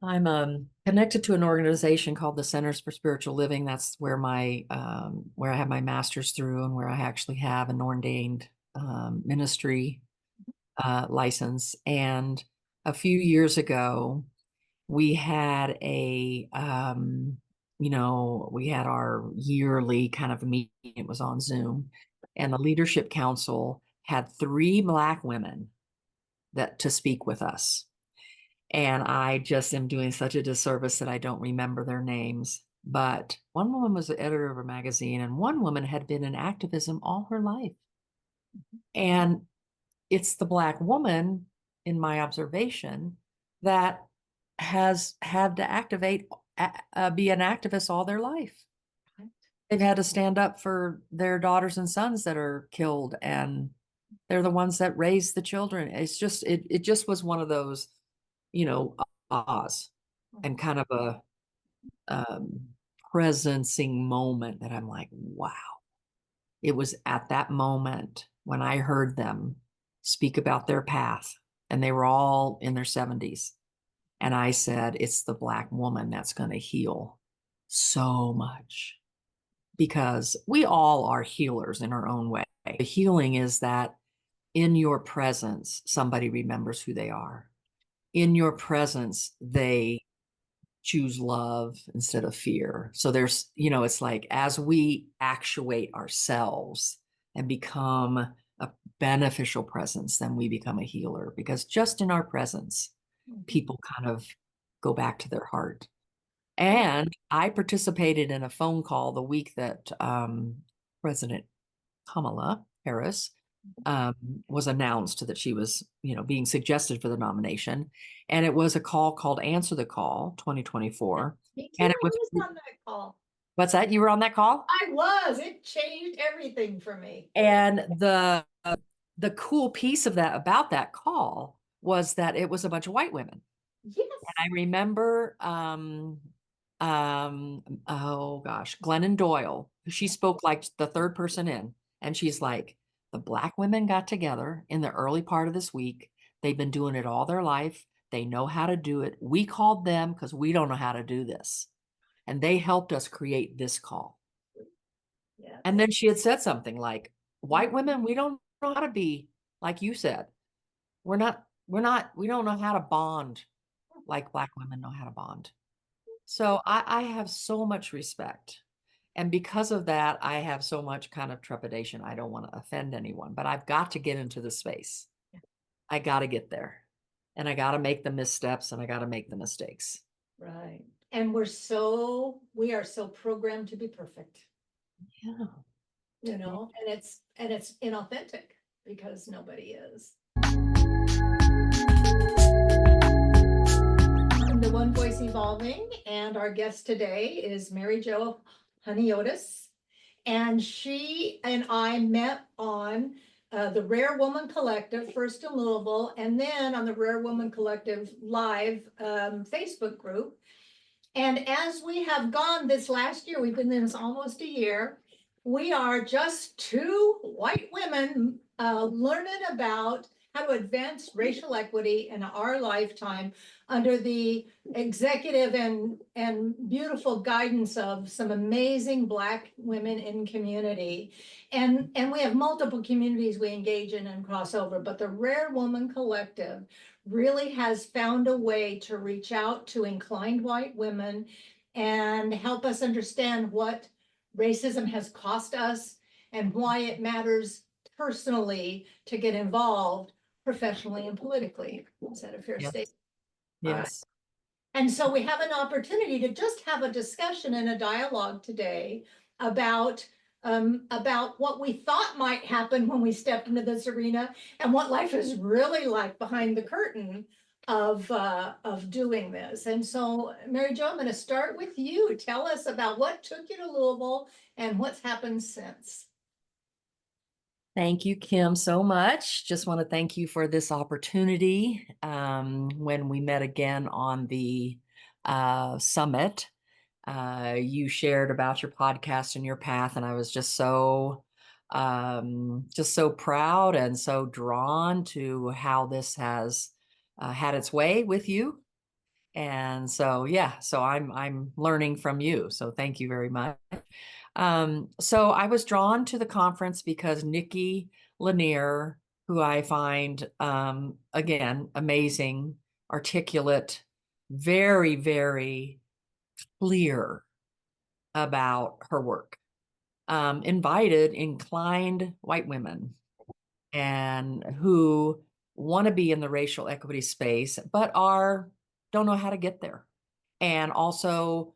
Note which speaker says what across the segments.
Speaker 1: I'm connected to an organization called the Centers for Spiritual Living. That's where where I have my master's through, and where I actually have an ordained ministry license. And a few years ago, we had we had our yearly kind of meeting. It was on Zoom, and the Leadership Council had three Black women that to speak with us. And I just am doing such a disservice that I don't remember their names. But one woman was the editor of a magazine, and one woman had been in activism all her life. And it's the Black woman, in my observation, that has had to be an activist all their life. They've had to stand up for their daughters and sons that are killed, and they're the ones that raise the children. It just was one of those, ahs, and kind of a um, presencing moment that I'm like, wow. It was at that moment when I heard them speak about their path, and they were all in their 70s. And I said, it's the Black woman that's going to heal so much, because we all are healers in our own way. The healing is that in your presence, somebody remembers who they are. In your presence, they choose love instead of fear. So it's like as we actuate ourselves and become a beneficial presence, then we become a healer, because just in our presence, people kind of go back to their heart. And I participated in a phone call the week that President Kamala Harris was announced that she was, being suggested for the nomination. And it was a call called Answer the Call 2024.
Speaker 2: Me too.
Speaker 1: And it
Speaker 2: I
Speaker 1: was,
Speaker 2: was on that call.
Speaker 1: what's that? You were on that call?
Speaker 2: I was. It changed everything for me.
Speaker 1: And the cool piece of that about that call was that it was a bunch of white women. And
Speaker 2: Yes.
Speaker 1: I remember oh gosh, Glennon Doyle, she spoke like the third person in, and she's like, the Black women got together in the early part of this week. They've been doing it all their life. They know how to do it. We called them because we don't know how to do this. And they helped us create this call.
Speaker 2: Yes.
Speaker 1: And then she had said something like, white women, we don't know how to be, like you said, we don't know how to bond like Black women know how to bond. So I have so much respect. And because of that, I have so much kind of trepidation. I don't want to offend anyone, but I've got to get into the space. I got to get there. And I got to make the missteps, and I got to make the mistakes.
Speaker 2: Right. And we are so programmed to be perfect,
Speaker 1: Yeah.
Speaker 2: and it's inauthentic because nobody is. From the One Voice Evolving, and our guest today is Mary Jo Honiotes. And she and I met on the RAARE Women Collective, first in Louisville, and then on the RAARE Women Collective live Facebook group. And as we have gone this last year, we've been in this almost a year, we are just two white women learning about how to advance racial equity in our lifetime under the executive and beautiful guidance of some amazing Black women in community. And we have multiple communities we engage in and cross over, but the RAARE Woman Collective really has found a way to reach out to inclined white women and help us understand what racism has cost us and why it matters personally to get involved professionally and politically. Is that a fair
Speaker 1: Yes.
Speaker 2: statement?
Speaker 1: Yes.
Speaker 2: And so we have an opportunity to just have a discussion and a dialogue today about what we thought might happen when we stepped into this arena and what life is really like behind the curtain of doing this. And so, Mary Jo, I'm going to start with you. Tell us about what took you to Louisville and what's happened since.
Speaker 1: Thank you, Kim, so much. Just want to thank you for this opportunity. When we met again on the summit, you shared about your podcast and your path, and I was just so proud and so drawn to how this has had its way with you. And so, yeah, so I'm learning from you. So thank you very much. So I was drawn to the conference because Nikki Lanier, who I find, again, amazing, articulate, very, very clear about her work, invited inclined white women and who want to be in the racial equity space, but don't know how to get there. And also,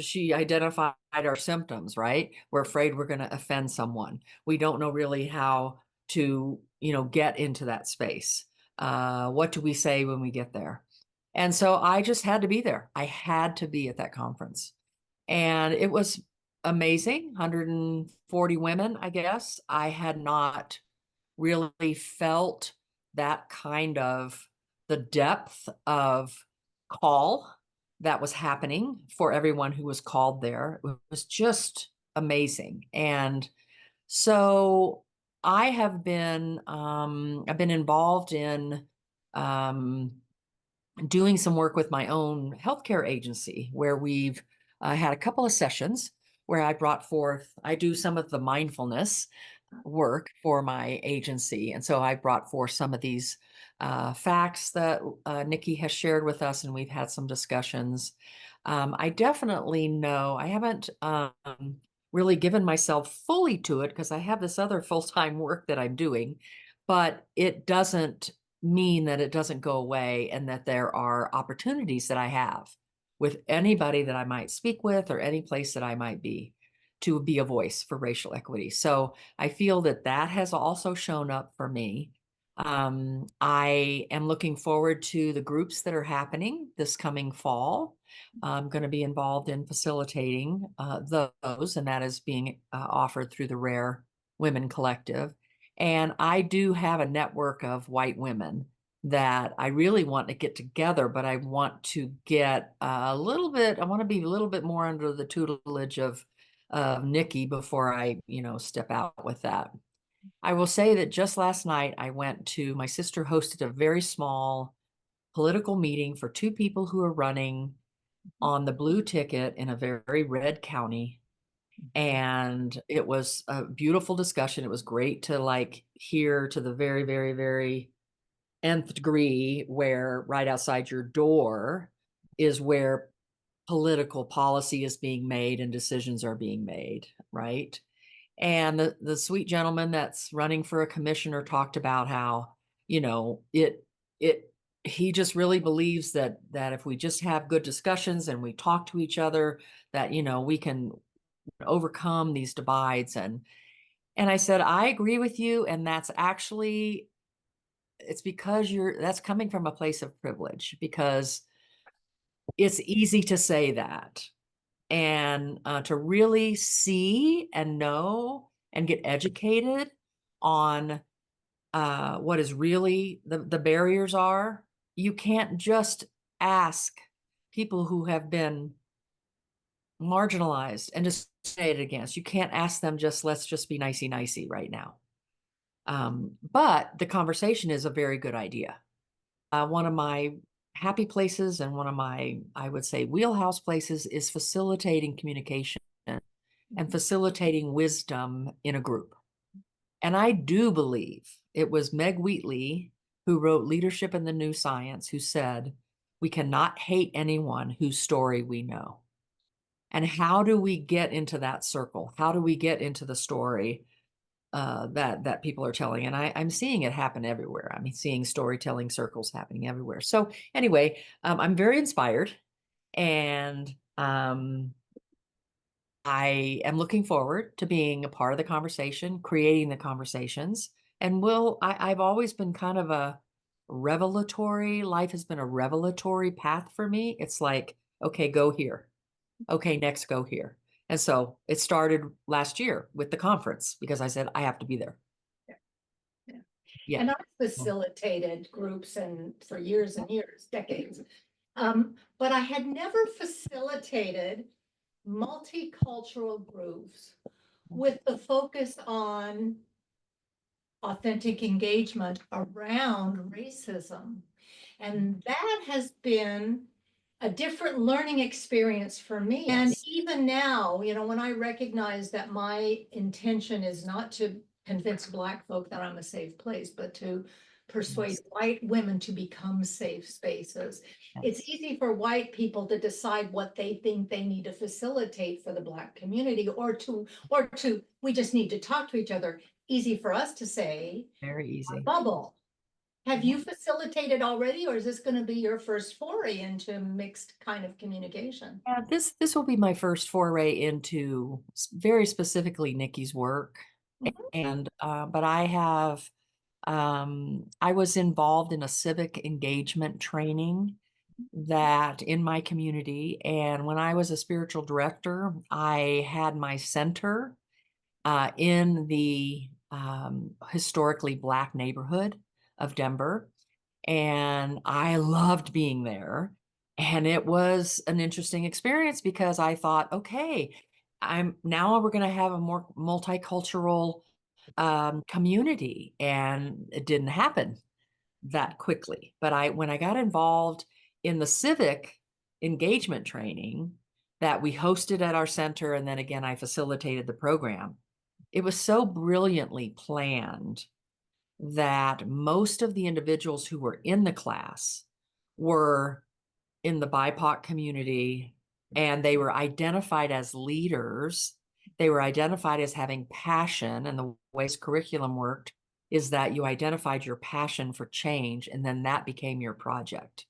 Speaker 1: she identified our symptoms, right? We're afraid we're going to offend someone. We don't know really how to, get into that space. What do we say when we get there? And so I just had to be there. I had to be at that conference. And it was amazing. 140 women, I guess. I had not really felt that kind of the depth of call that was happening for everyone who was called there. It was just amazing. And so I've been involved in doing some work with my own healthcare agency where we've had a couple of sessions where I do some of the mindfulness work for my agency. And so I brought forth some of these facts that Nikki has shared with us, and we've had some discussions. I definitely know I haven't really given myself fully to it because I have this other full-time work that I'm doing, but it doesn't mean that it doesn't go away and that there are opportunities that I have with anybody that I might speak with or any place that I might be to be a voice for racial equity. So I feel that that has also shown up for me. I am looking forward to the groups that are happening this coming fall. I'm going to be involved in facilitating those, and that is being offered through the RAARE Women Collective. And I do have a network of white women that I really want to get together, but I want to get I want to be a little bit more under the tutelage of Nikki before I, step out with that. I will say that just last night, my sister hosted a very small political meeting for two people who are running on the blue ticket in a very red county. And it was a beautiful discussion. It was great to hear to the very, very, very nth degree where right outside your door is where political policy is being made and decisions are being made, right? And the sweet gentleman that's running for a commissioner talked about how, it he just really believes that if we just have good discussions and we talk to each other, that we can overcome these divides. And I said, I agree with you. And that's actually, it's because that's coming from a place of privilege, because it's easy to say that. And to really see and know and get educated on what is really the barriers are, you can't just ask people who have been marginalized and discriminated against. You can't ask them let's just be nicey nicey right now. But the conversation is a very good idea. One of my happy places and one of my, I would say, wheelhouse places is facilitating communication and facilitating wisdom in a group. And I do believe it was Meg Wheatley who wrote Leadership in the New Science, who said, we cannot hate anyone whose story we know. And how do we get into that circle? How do we get into the story that people are telling? And I'm seeing it happen everywhere. I'm seeing storytelling circles happening everywhere. So anyway, I'm very inspired, and I am looking forward to being a part of the conversation, creating the conversations. And I've always been kind of life has been a revelatory path for me. It's like, okay, go here. Okay, next go here. And so it started last year with the conference because I said, I have to be there.
Speaker 2: Yeah.
Speaker 1: Yeah.
Speaker 2: And I've facilitated groups for years and years, decades. But I had never facilitated multicultural groups with the focus on authentic engagement around racism. And that has been a different learning experience for me. And
Speaker 1: Yes.
Speaker 2: even now, when I recognize that my intention is not to convince Black folk that I'm a safe place, but to persuade
Speaker 1: Yes.
Speaker 2: white women to become safe spaces. It's
Speaker 1: Yes.
Speaker 2: easy for white people to decide what they think they need to facilitate for the Black community, or to we just need to talk to each other. Easy for us to say,
Speaker 1: Very easy.
Speaker 2: bubble. Have
Speaker 1: Yeah.
Speaker 2: you facilitated already, or is this going to be your first foray into mixed kind of communication?
Speaker 1: Yeah, this will be my first foray into very specifically Nikki's work.
Speaker 2: Mhm.
Speaker 1: And but I was involved in a civic engagement training that in my community. And when I was a spiritual director, I had my center in the historically Black neighborhood of Denver. And I loved being there. And it was an interesting experience because I thought, okay, we're going to have a more multicultural community. And it didn't happen that quickly. But when I got involved in the civic engagement training that we hosted at our center, and then again, I facilitated the program, it was so brilliantly planned that most of the individuals who were in the class were in the BIPOC community, and they were identified as leaders. They were identified as having passion, and the way this curriculum worked is that you identified your passion for change, and then that became your project.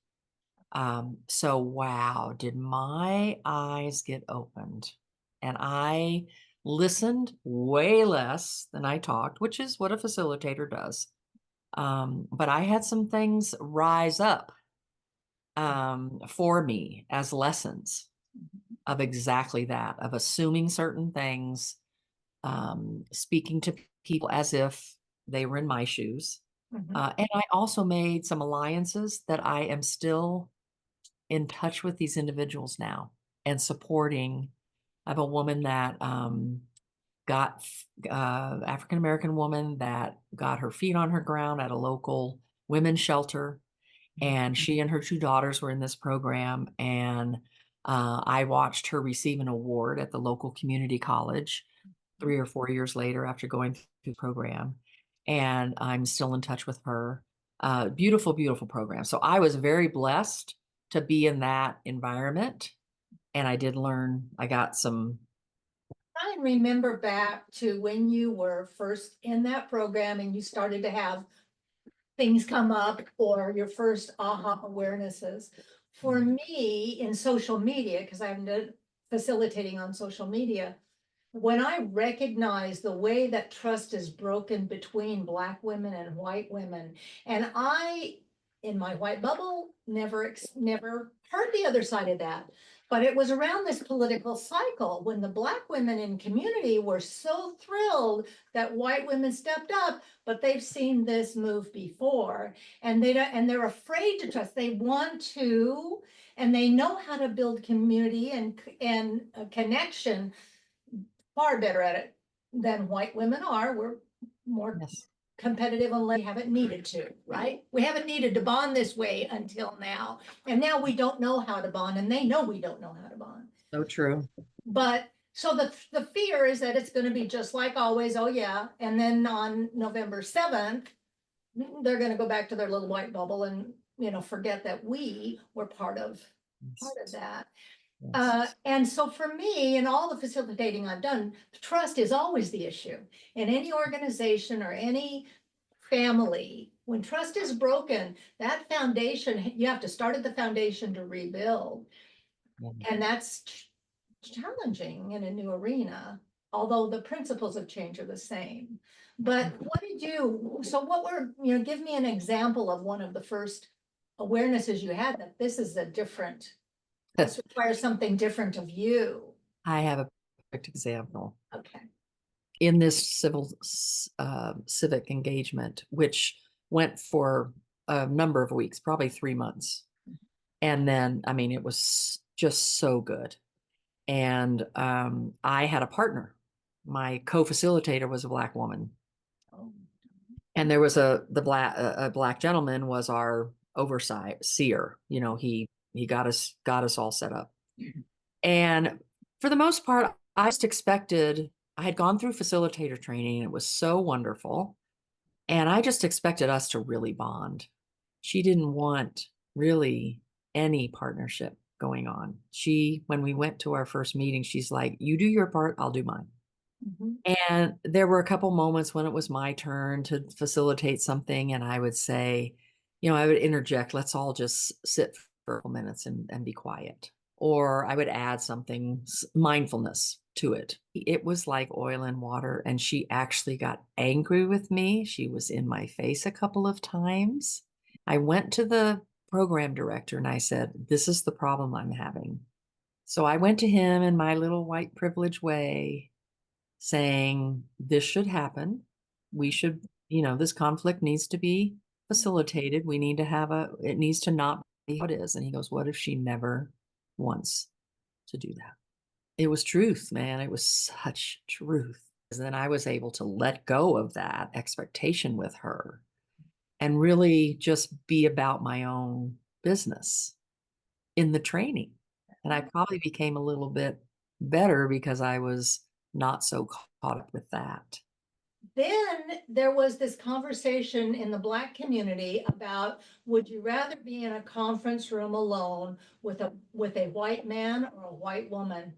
Speaker 1: So wow, did my eyes get opened? And I listened way less than I talked, which is what a facilitator does. But I had some things rise up for me as lessons of exactly that, of assuming certain things, speaking to people as if they were in my shoes.
Speaker 2: Mhm.
Speaker 1: And I also made some alliances that I am still in touch with these individuals now and supporting. I have a woman that got African American woman that got her feet on her ground at a local women's shelter, and she and her two daughters were in this program. And I watched her receive an award at the local community college 3 or 4 years later after going through the program. And I'm still in touch with her. Beautiful, beautiful program. So I was very blessed to be in that environment. And I did learn, I got some.
Speaker 2: Try and remember back to when you were first in that program and you started to have things come up, or your first aha awarenesses. For me, in social media, because I'm facilitating on social media, when I recognize the way that trust is broken between Black women and white women, and I, in my white bubble, never heard the other side of that. But it was around this political cycle when the Black women in community were so thrilled that white women stepped up, but they've seen this move before, and they're afraid to trust. They want to, and they know how to build community and a connection far better at it than white women are. We're more
Speaker 1: Yes,
Speaker 2: competitive unless we haven't needed to, right? We haven't needed to bond this way until now. And now we don't know how to bond, and they know we don't know how to bond.
Speaker 1: so true.
Speaker 2: But so the fear is that it's going to be just like always. Oh, yeah. And then on November 7th, they're going to go back to their little white bubble and, forget that we were part of
Speaker 1: Yes,
Speaker 2: that.
Speaker 1: yes,
Speaker 2: And so for me, in all the facilitating I've done, trust is always the issue. In any organization or any family, when trust is broken, that foundation, you have to start at the foundation to rebuild.
Speaker 1: yeah.
Speaker 2: And that's challenging in a new arena, although the principles of change are the same. But give me an example of one of the first awarenesses you had that this requires something different of you.
Speaker 1: I have a perfect example
Speaker 2: Okay.
Speaker 1: in this civic engagement, which went for a number of weeks, probably 3 months. And then, I mean, it was just so good. And I had a partner. My co-facilitator was a Black woman,
Speaker 2: Oh,
Speaker 1: and there was a black gentleman was our overseer. He got us all set up. And for the most part, I just expected, I had gone through facilitator training. And it was so wonderful. And I just expected us to really bond. She didn't want really any partnership going on. When we went to our first meeting, she's like, you do your part, I'll do mine.
Speaker 2: Mhm.
Speaker 1: And there were a couple moments when it was my turn to facilitate something, and I would say, I would interject, let's all just sit for a couple minutes and be quiet. Or I would add something, mindfulness to it. It was like oil and water, and she actually got angry with me. She was in my face a couple of times. I went to the program director and I said, this is the problem I'm having. So I went to him in my little white privilege way saying this should happen. We should, this conflict needs to be facilitated. We need to it needs to not be how it is. And he goes, what if she never wants to do that? It was truth, man. It was such truth. And then I was able to let go of that expectation with her and really just be about my own business in the training. And I probably became a little bit better because I was not so caught up with that.
Speaker 2: Then there was this conversation in the Black community about, would you rather be in a conference room alone with a white man or a white woman?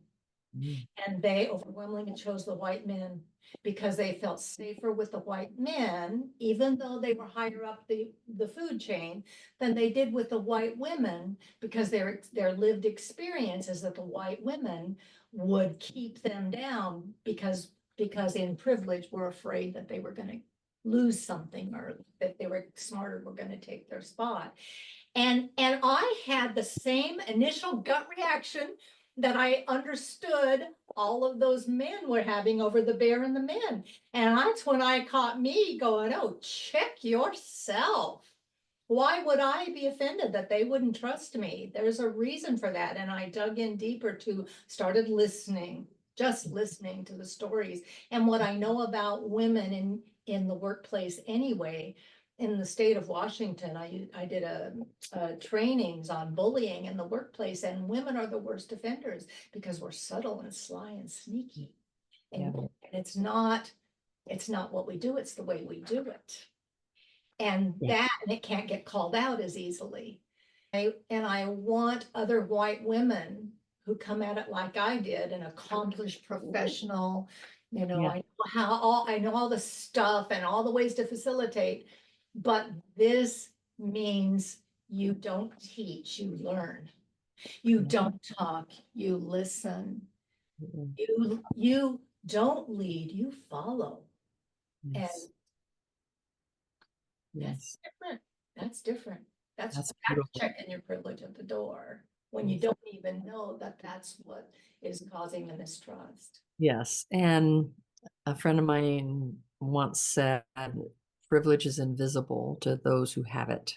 Speaker 1: Mm.
Speaker 2: And they overwhelmingly chose the white men because they felt safer with the white men, even though they were higher up the food chain, than they did with the white women, because their lived experience is that the white women would keep them down because in privilege we're afraid that they were going to lose something, or that they were smarter, were going to take their spot. And I had the same initial gut reaction that I understood all of those men were having over the bear and the men. And that's when I caught me going, oh, check yourself. Why would I be offended that they wouldn't trust me? There's a reason for that. And I dug in deeper started listening, just listening to the stories and what I know about women in the workplace anyway. In the state of Washington, I did a trainings on bullying in the workplace, and women are the worst offenders because we're subtle and sly and sneaky. And it's not what we do, it's the way we do it. And it can't get called out as easily. And I want other white women who come at it like I did, an accomplished professional,
Speaker 1: Yeah.
Speaker 2: I know all the stuff and all the ways to facilitate, but this means you don't teach, you learn. You don't talk, you listen. You don't lead, you follow.
Speaker 1: Yes.
Speaker 2: And
Speaker 1: Yes.
Speaker 2: that's different. That's
Speaker 1: Beautiful.
Speaker 2: checking your privilege at the door when you don't even know that that's what is causing the mistrust.
Speaker 1: Yes. And a friend of mine once said, privilege is invisible to those who have it.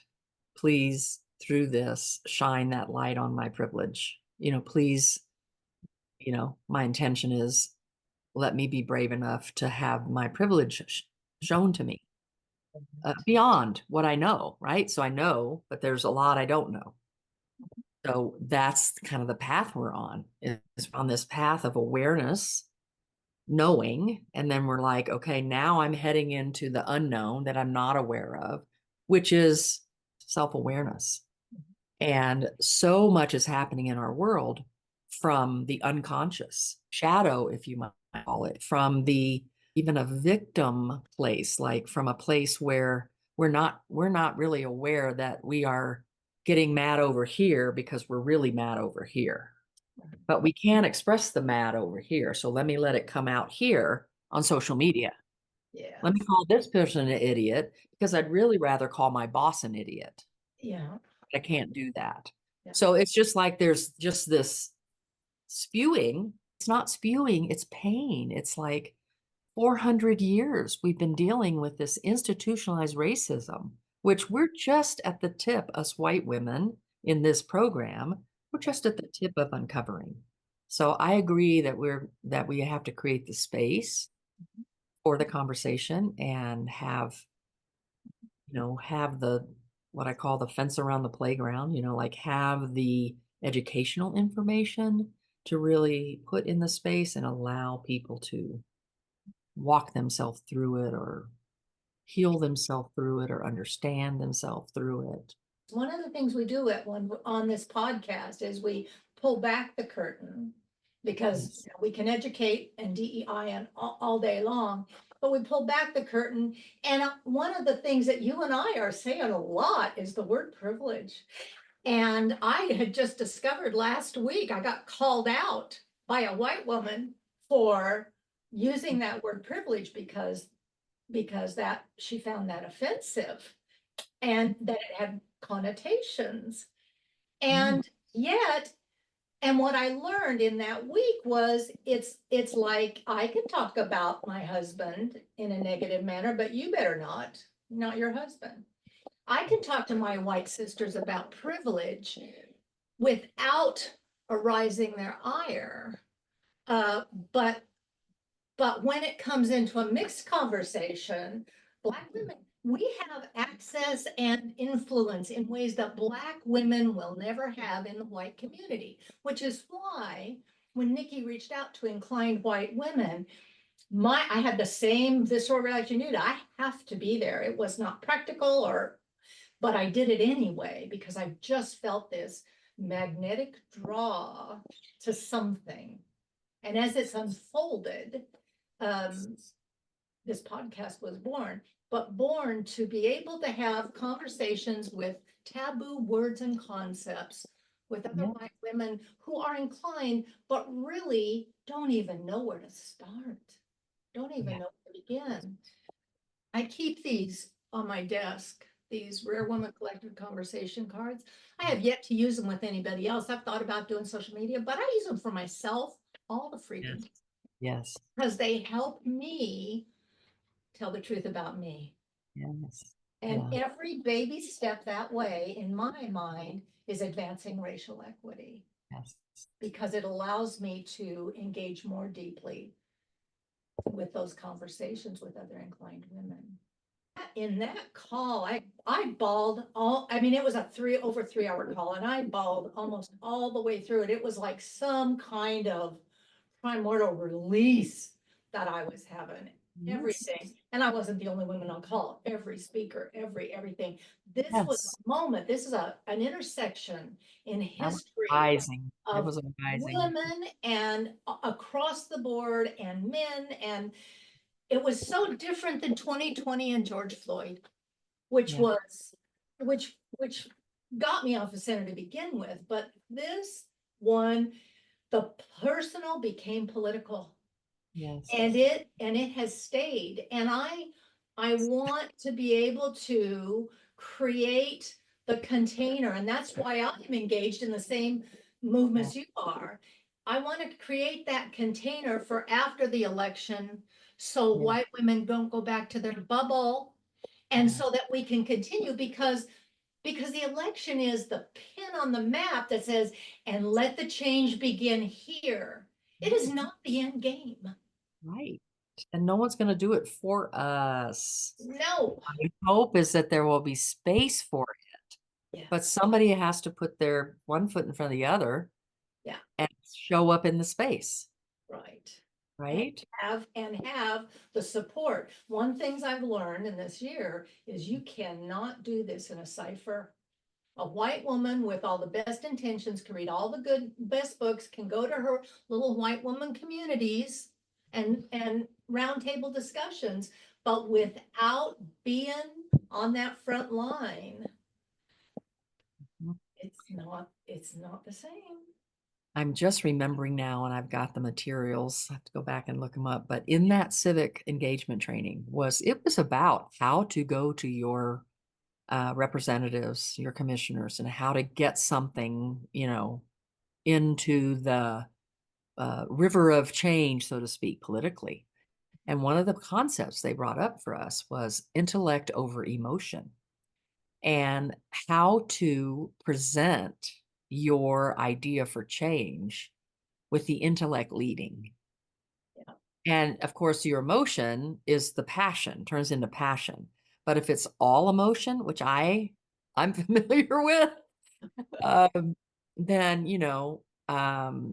Speaker 1: Please, through this, shine that light on my privilege. Please, my intention is let me be brave enough to have my privilege shown to me beyond what I know, right? So I know, but there's a lot I don't know. So that's kind of the path we're on, is on this path of awareness, knowing, and then we're like, okay, now I'm heading into the unknown that I'm not aware of, which is self-awareness. And so much is happening in our world from the unconscious shadow, if you might call it, from the even a victim place, like from a place where we're not really aware that we are getting mad over here because we're really mad over here. But we can't express the mad over here. So let me let it come out here on social media.
Speaker 2: Yeah.
Speaker 1: Let me call this person an idiot because I'd really rather call my boss an idiot.
Speaker 2: Yeah.
Speaker 1: I can't do that.
Speaker 2: Yeah.
Speaker 1: So it's just like there's just this spewing. It's not spewing, it's pain. It's like 400 years we've been dealing with this institutionalized racism, which we're just at the tip, us white women in this program, we're just at the tip of uncovering. So I agree that we have to create the space for the conversation and have the what I call the fence around the playground, like have the educational information to really put in the space and allow people to walk themselves through it or heal themselves through it or understand themselves through it.
Speaker 2: One of the things we do on this podcast is we pull back the curtain because
Speaker 1: Yes.
Speaker 2: we can educate and DEI and all day long, but we pull back the curtain. And one of the things that you and I are saying a lot is the word privilege. And I had just discovered last week, I got called out by a white woman for using that word privilege because that she found that offensive and that it had connotations. And yet, and what I learned in that week was it's like I can talk about my husband in a negative manner, but you better not your husband. I can talk to my white sisters about privilege without arising their ire. Uh, but but when it comes into a mixed conversation, Black women, we have access and influence in ways that Black women will never have in the white community, which is why when Nikki reached out to inclined white women, I had the same visceral reaction you did. I have to be there. It was not practical, but I did it anyway because I just felt this magnetic draw to something. And as it's unfolded, this podcast was born, but born to be able to have conversations with taboo words and concepts with other white women who are inclined, but really don't even know where to start, don't even know where to begin. I keep these on my desk, these RAARE Women Collective conversation cards. I have yet to use them with anybody else. I've thought about doing social media, but I use them for myself all the freaking time.
Speaker 1: Yes.
Speaker 2: Because they help me tell the truth about me.
Speaker 1: Yes.
Speaker 2: And every baby step that way, in my mind, is advancing racial equity.
Speaker 1: Yes.
Speaker 2: Because it allows me to engage more deeply with those conversations with other inclined women. In that call, I bawled it was a over 3 hour call, and I bawled almost all the way through it. It was like some kind of primordial release that I was having. Everything. And I wasn't the only woman on call. Every speaker, everything. This was a moment. This is an intersection in history
Speaker 1: It was
Speaker 2: of
Speaker 1: amazing.
Speaker 2: women and across the board and men. And it was so different than 2020 and George Floyd, which got me off the center to begin with. But this one, the personal became political.
Speaker 1: Yes.
Speaker 2: And it has stayed. And I want to be able to create the container, and that's why I'm engaged in the same movements you are. I want to create that container for after the election, so white women don't go back to their bubble, and so that we can continue because the election is the pin on the map that says, and let the change begin here. It is not the end game.
Speaker 1: Right. And no one's going to do it for us.
Speaker 2: No.
Speaker 1: My hope is that there will be space for it, but somebody has to put their one foot in front of the other and show up in the space.
Speaker 2: Right.
Speaker 1: Right.
Speaker 2: And have the support. One things I've learned in this year is you cannot do this in a cipher. A white woman with all the best intentions can read all the best books, can go to her little white woman communities and roundtable discussions, but without being on that front line, it's not the same.
Speaker 1: I'm just remembering now, and I've got the materials. I have to go back and look them up. But in that civic engagement training it was about how to go to your representatives, your commissioners, and how to get something, into the river of change, so to speak, politically. And one of the concepts they brought up for us was intellect over emotion and how to present your idea for change with the intellect leading.
Speaker 2: Yeah.
Speaker 1: And of course, your emotion is the passion, turns into passion. But if it's all emotion, which I I'm familiar with, um, then,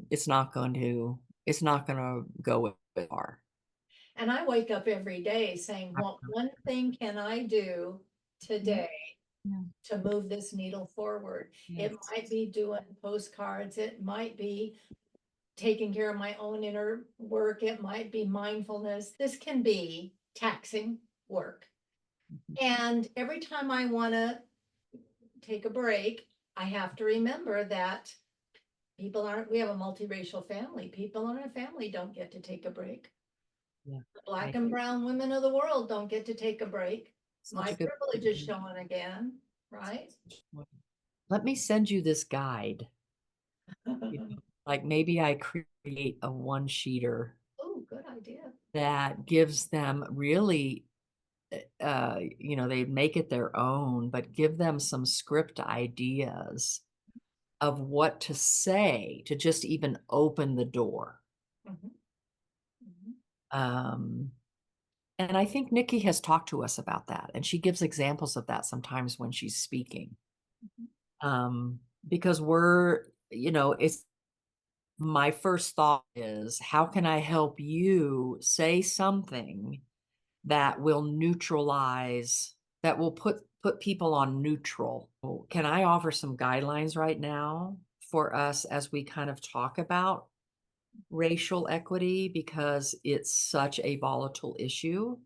Speaker 1: it's not going to go far.
Speaker 2: And I wake up every day saying, what one thing can I do
Speaker 1: Yeah,
Speaker 2: today
Speaker 1: yeah,
Speaker 2: to move this needle forward? It
Speaker 1: yes.
Speaker 2: might be doing postcards, it might be taking care of my own inner work, it might be mindfulness. This can be taxing work.
Speaker 1: Mhm.
Speaker 2: And every time I want to take a break, I have to remember that we have a multiracial family. People in our family don't get to take a break.
Speaker 1: Yeah,
Speaker 2: The Black
Speaker 1: I,
Speaker 2: and brown women of the world don't get to take a break.
Speaker 1: such
Speaker 2: My
Speaker 1: a good
Speaker 2: privilege is
Speaker 1: point.
Speaker 2: showing again, right?
Speaker 1: Let me send you this guide. Like maybe I create a one-sheeter
Speaker 2: Oh, good idea.
Speaker 1: that gives them really, they make it their own, but give them some script ideas of what to say to just even open the door.
Speaker 2: Mhm, mhm,
Speaker 1: Um, and I think Nikki has talked to us about that, and she gives examples of that sometimes when she's speaking.
Speaker 2: mhm,
Speaker 1: Because it's my first thought is, how can I help you say something that will neutralize, that will put people on neutral? Can I offer some guidelines right now for us as we kind of talk about racial equity, because it's such a volatile issue?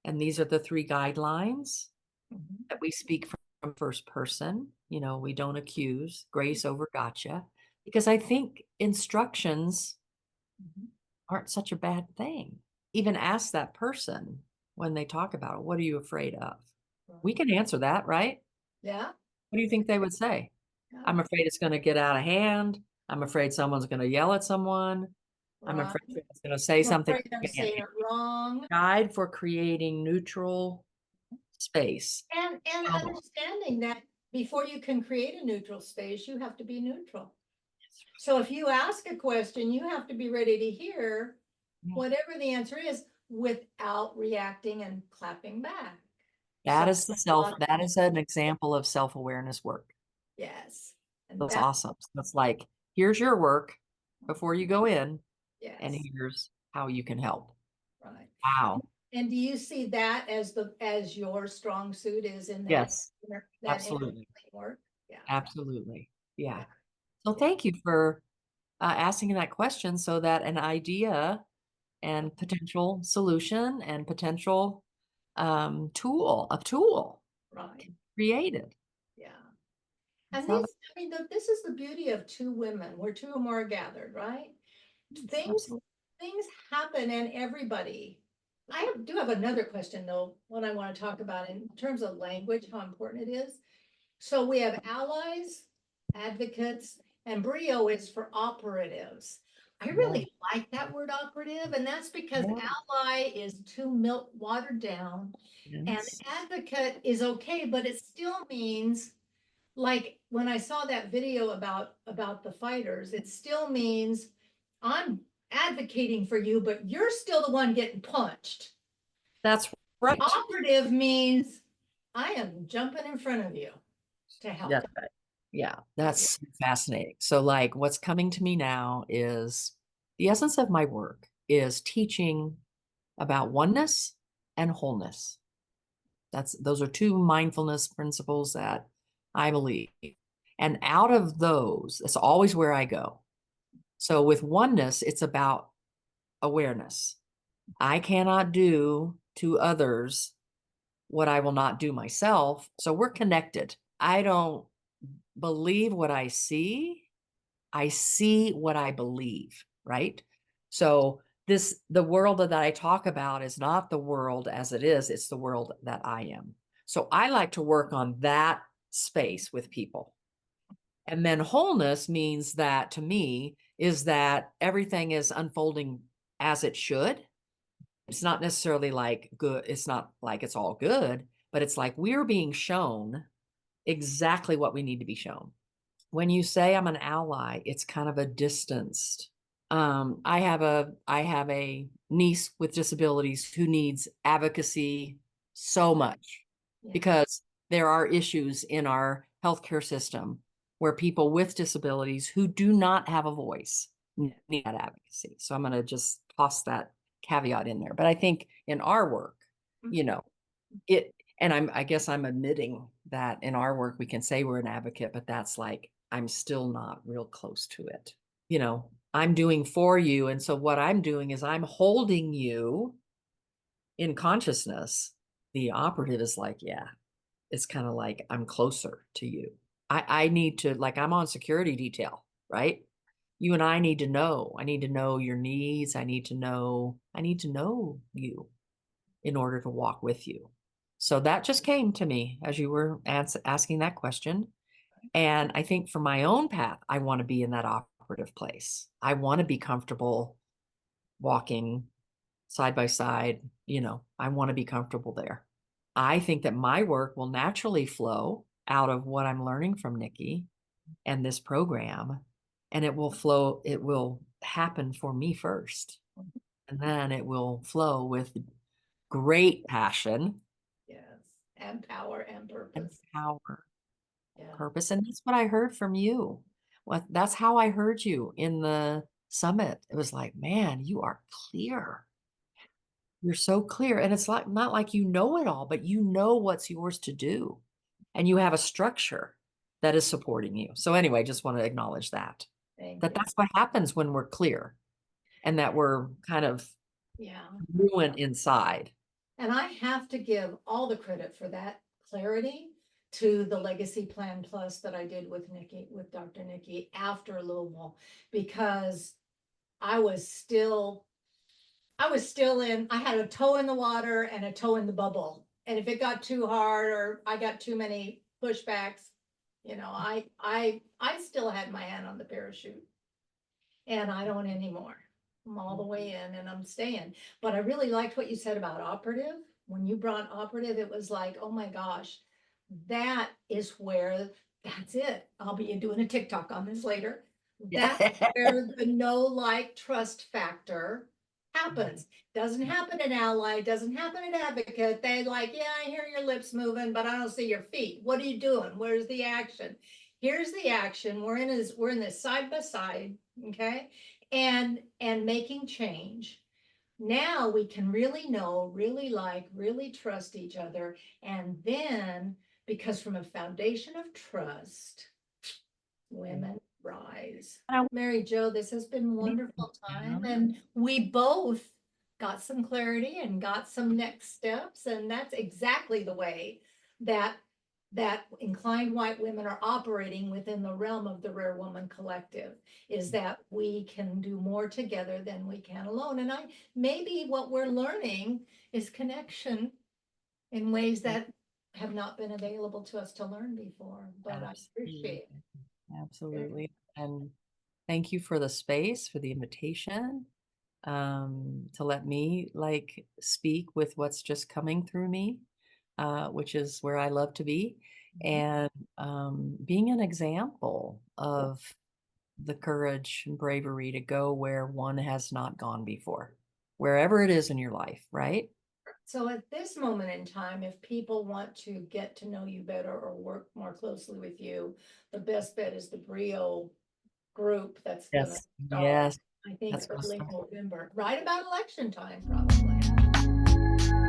Speaker 1: And these are the three guidelines
Speaker 2: mhm,
Speaker 1: that we speak from first person. We don't accuse, grace over gotcha, because I think instructions
Speaker 2: mhm.
Speaker 1: aren't such a bad thing. Even ask that person when they talk about it, what are you afraid of? We
Speaker 2: Right.
Speaker 1: can answer that, right?
Speaker 2: Yeah,
Speaker 1: What do you think they would say?
Speaker 2: yeah,
Speaker 1: I'm afraid it's going to get out of hand. I'm afraid someone's going to yell at someone. I'm
Speaker 2: right.
Speaker 1: afraid it's going to say
Speaker 2: I'm
Speaker 1: something.
Speaker 2: afraid I'm saying it wrong.
Speaker 1: Guide for creating neutral space.
Speaker 2: And
Speaker 1: How-
Speaker 2: understanding that before you can create a neutral space, you have to be neutral. So if you ask a question, you have to be ready to hear
Speaker 1: Yeah.
Speaker 2: whatever the answer is without reacting and clapping back. So
Speaker 1: That is that is an example of self-awareness work.
Speaker 2: yes, and
Speaker 1: That's
Speaker 2: that,
Speaker 1: awesome. So it's like, here's your work before you go in, and
Speaker 2: yes,
Speaker 1: here's how you can help.
Speaker 2: right.
Speaker 1: Wow.
Speaker 2: And do you see that as your strong suit is in
Speaker 1: Yes,
Speaker 2: that inner
Speaker 1: absolutely.
Speaker 2: work? Yeah,
Speaker 1: Absolutely. Yeah.
Speaker 2: yeah,
Speaker 1: So
Speaker 2: yeah.
Speaker 1: thank you for asking that question, so that an idea and potential solution and potential a tool
Speaker 2: Right.
Speaker 1: created.
Speaker 2: Yeah.
Speaker 1: That's
Speaker 2: And
Speaker 1: how
Speaker 2: this is the beauty of two women, where two or more are gathered, right? Things,
Speaker 1: absolutely.
Speaker 2: things happen and everybody. Do have another question though, what I want to talk about in terms of language, how important it is. So we have allies, advocates, and BRIO is for operatives. I
Speaker 1: Yeah.
Speaker 2: really like that word operative, and that's because
Speaker 1: Yeah.
Speaker 2: ally is too milk watered down, and
Speaker 1: Yes.
Speaker 2: advocate is okay, but it still means, like when I saw that video about the fighters, it still means I'm advocating for you, but you're still the one getting punched.
Speaker 1: That's right.
Speaker 2: Operative means I am jumping in front of you to
Speaker 1: Yeah.
Speaker 2: help.
Speaker 1: Yeah,
Speaker 2: Yeah.
Speaker 1: that's fascinating. So, like, what's coming to me now is the essence of my work is teaching about oneness and wholeness. Those are two mindfulness principles that I believe. And out of those, it's always where I go. So with oneness, it's about awareness. I cannot do to others what I will not do myself. So we're connected. I don't believe what I see what I believe, right? So the world that I talk about is not the world as it is, it's the world that I am. So I like to work on that space with people. And then wholeness means that, to me, is that everything is unfolding as it should. It's not necessarily like good, it's not like it's all good, but it's like we're being shown exactly what we need to be shown. When you say I'm an ally, it's kind of a distanced. I have a niece with disabilities who needs advocacy so much
Speaker 2: Yeah.
Speaker 1: because there are issues in our healthcare system where people with disabilities who do not have a voice need that advocacy. So I'm going to just toss that caveat in there. But I think in our work, you know, and I guess I'm admitting that in our work, we can say we're an advocate, but that's like, I'm still not real close to it. You know, I'm doing for you. And so what I'm doing is I'm holding you in consciousness. The operative is like, yeah, it's kind of like I'm closer to you. I need to, like, I'm on security detail, right? You and I need to know. I need to know your needs. I need to know you in order to walk with you. So that just came to me as you were asking that question. And I think for my own path, I want to be in that operative place. I want to be comfortable walking side by side. You know, I want to be comfortable there. I think that my work will naturally flow out of what I'm learning from Nikki and this program, and it will flow, it will happen for me first. And then it will flow with great passion
Speaker 2: Yes, and power and
Speaker 1: and
Speaker 2: purpose.
Speaker 1: power,
Speaker 2: Yeah.
Speaker 1: purpose. And that's what I heard from you. What that's how I heard you in the summit. It was like, man, you are clear. You're so clear. And it's like not like you know it all, but you know what's yours to do. And you have a structure that is supporting you. So anyway, just want to acknowledge that.
Speaker 2: Thank
Speaker 1: That
Speaker 2: you.
Speaker 1: that's what happens when we're clear and that we're kind of
Speaker 2: Yeah.
Speaker 1: ruined inside.
Speaker 2: And I have to give all the credit for that clarity to the Legacy Plan Plus that I did with Nikki, with Dr. Nikki after Louisville, because I was still, I had a toe in the water and a toe in the bubble. And if it got too hard or I got too many pushbacks, I still had my hand on the parachute. And I don't anymore. I'm all the way in and I'm staying. But I really liked what you said about operative. When you brought operative, it was like, oh my gosh, that is where, that's it. I'll be doing a TikTok on this later. That's where the know, like, trust factor happens. Doesn't happen in ally, doesn't happen in advocate. They like, yeah, I hear your lips moving, but I don't see your feet. What are you doing? Where's the action? Here's the action. We're in this side by side, okay? And making change. Now we can really know, really like, really trust each other. And then, because from a foundation of trust, women rise. Mary Jo, this has been wonderful time, and we both got some clarity and got some next steps, and that's exactly the way that inclined white women are operating within the realm of the RAARE Woman Collective, is that we can do more together than we can alone. And maybe what we're learning is connection in ways that have not been available to us to learn before, but I appreciate it.
Speaker 1: Absolutely. And thank you for the space, for the invitation, to let me like speak with what's just coming through me, which is where I love to be, and being an example of the courage and bravery to go where one has not gone before, wherever it is in your life, right?
Speaker 2: So at this moment in time, if people want to get to know you better or work more closely with you, the best bet is the Brio group that's gonna
Speaker 1: Yes.
Speaker 2: start,
Speaker 1: Yes.
Speaker 2: I think,
Speaker 1: That's
Speaker 2: early
Speaker 1: awesome.
Speaker 2: November, right about election time, probably.